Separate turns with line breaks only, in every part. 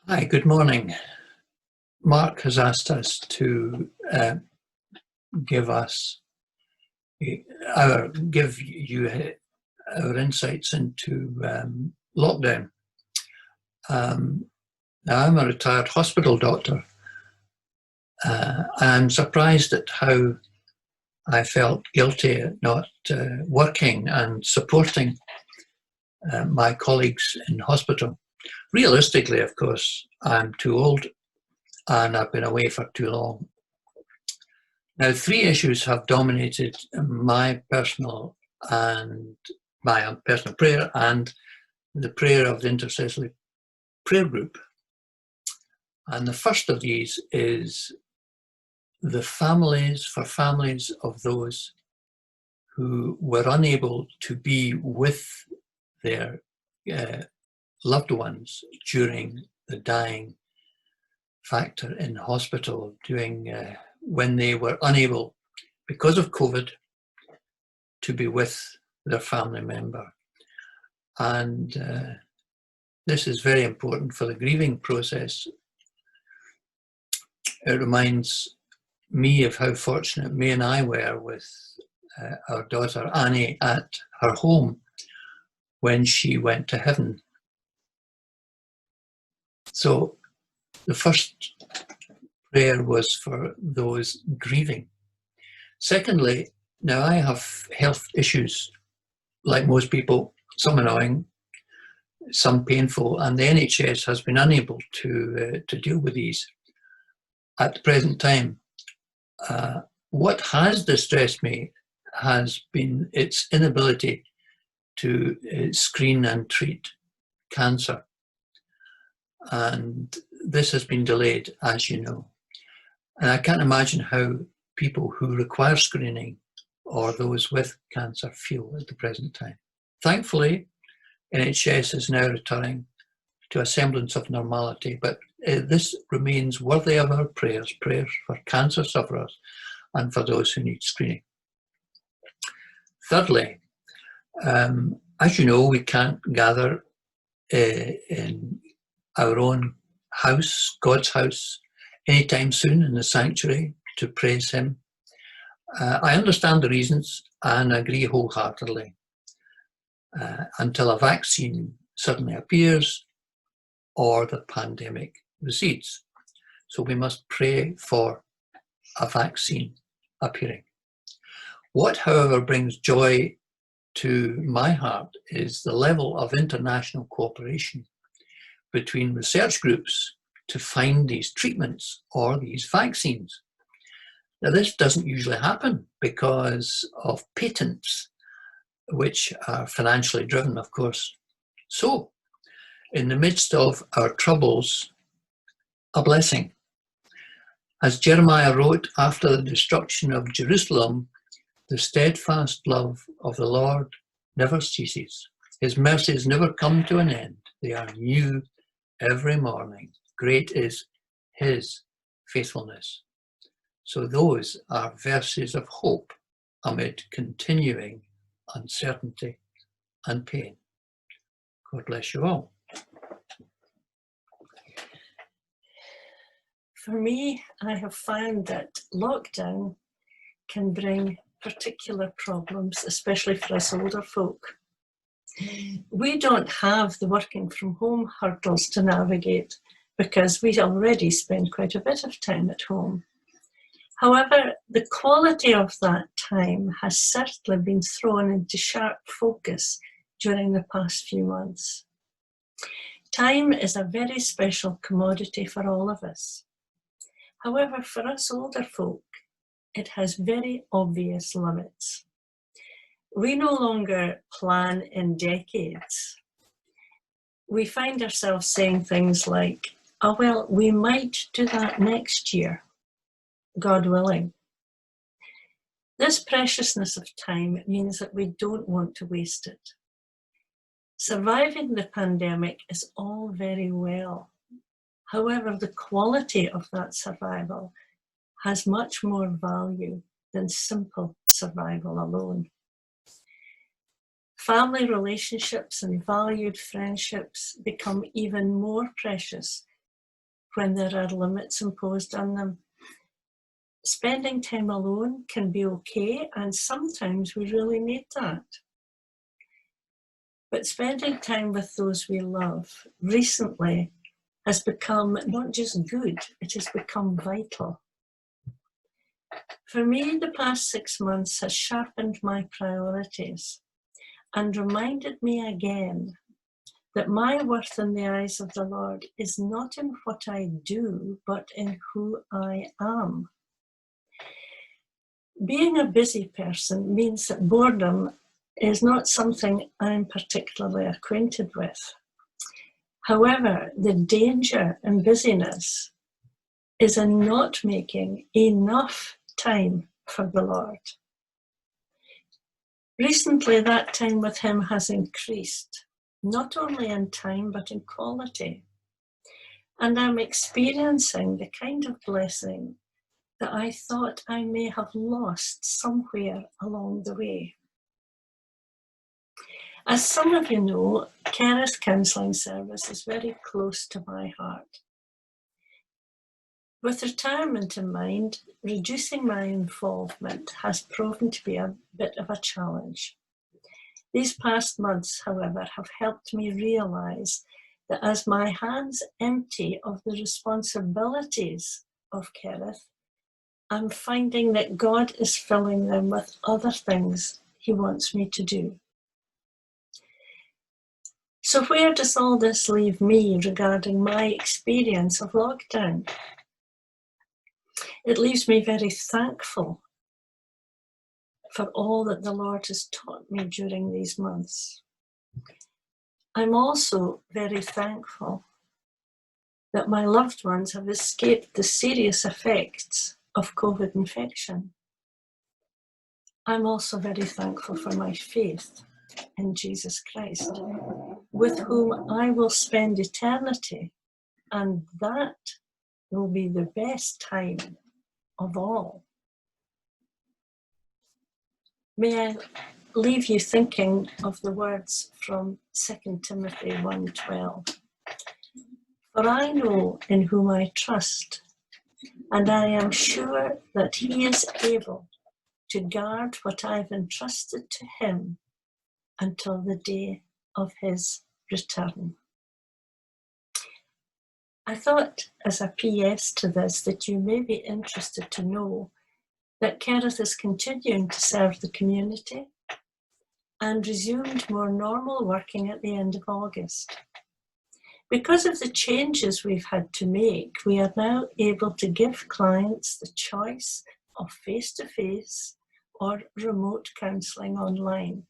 Hi, good morning. Mark has asked us to give us give you our insights into lockdown. Now, I'm a retired hospital doctor. I'm surprised at how I felt guilty at not working and supporting my colleagues in hospital. Realistically, of course, I'm too old and I've been away for too long. Now, three issues have dominated my personal prayer and the prayer of the intercessory prayer group. And the first of these is the families of those who were unable to be with their loved ones during the dying factor in hospital, when they were unable, because of COVID, to be with their family member. And this is very important for the grieving process. It reminds me of how fortunate May and I were with our daughter Annie at her home when she went to heaven. So the first prayer was for those grieving. Secondly, now I have health issues like most people, some annoying, some painful, and the NHS has been unable to deal with these at the present time. What has distressed me has been its inability to screen and treat cancer. And this has been delayed, as you know. And I can't imagine how people who require screening or those with cancer feel at the present time. Thankfully, NHS is now returning to a semblance of normality, but this remains worthy of our prayers for cancer sufferers and for those who need screening. Thirdly, as you know, we can't gather in our own house, God's house, anytime soon in the sanctuary to praise Him. I understand the reasons and agree wholeheartedly until a vaccine suddenly appears or the pandemic recedes. So we must pray for a vaccine appearing. What, however, brings joy to my heart is the level of international cooperation between research groups to find these treatments or these vaccines. Now, this doesn't usually happen because of patents, which are financially driven, of course. So, in the midst of our troubles, a blessing. As Jeremiah wrote after the destruction of Jerusalem, the steadfast love of the Lord never ceases. His mercies never come to an end. They are new every morning. Great is His faithfulness. So those are verses of hope amid continuing uncertainty and pain. God bless you all.
For me, I have found that lockdown can bring particular problems, especially for us older folk. We don't have the working from home hurdles to navigate because we already spend quite a bit of time at home. However, the quality of that time has certainly been thrown into sharp focus during the past few months. Time is a very special commodity for all of us. However, for us older folk, it has very obvious limits. We no longer plan in decades. We find ourselves saying things like, oh, well, we might do that next year, God willing. This preciousness of time means that we don't want to waste it. Surviving the pandemic is all very well. However, the quality of that survival has much more value than simple survival alone. Family relationships and valued friendships become even more precious when there are limits imposed on them. Spending time alone can be okay, and sometimes we really need that. But spending time with those we love recently has become not just good, it has become vital. For me, the past 6 months has sharpened my priorities and reminded me again that my worth in the eyes of the Lord is not in what I do, but in who I am. Being a busy person means that boredom is not something I'm particularly acquainted with. However, the danger in busyness is in not making enough time for the Lord. Recently, that time with Him has increased, not only in time, but in quality. And I'm experiencing the kind of blessing that I thought I may have lost somewhere along the way. As some of you know, Kerith Counselling Service is very close to my heart. With retirement in mind, reducing my involvement has proven to be a bit of a challenge. These past months, however, have helped me realise that as my hands empty of the responsibilities of Kerith, I'm finding that God is filling them with other things He wants me to do. So where does all this leave me regarding my experience of lockdown? It leaves me very thankful for all that the Lord has taught me during these months. I'm also very thankful that my loved ones have escaped the serious effects of COVID infection. I'm also very thankful for my faith in Jesus Christ, with whom I will spend eternity, and that will be the best time of all. May I leave you thinking of the words from 2 Timothy 1:12. For I know in whom I trust, and I am sure that He is able to guard what I've entrusted to Him until the day of His return. I thought, as a PS to this, that you may be interested to know that Kerith is continuing to serve the community and resumed more normal working at the end of August. Because of the changes we've had to make, we are now able to give clients the choice of face-to-face or remote counselling online,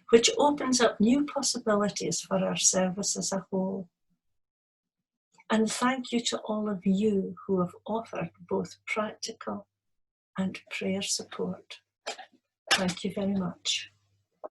which opens up new possibilities for our service as a whole. And thank you to all of you who have offered both practical and prayer support. Thank you very much.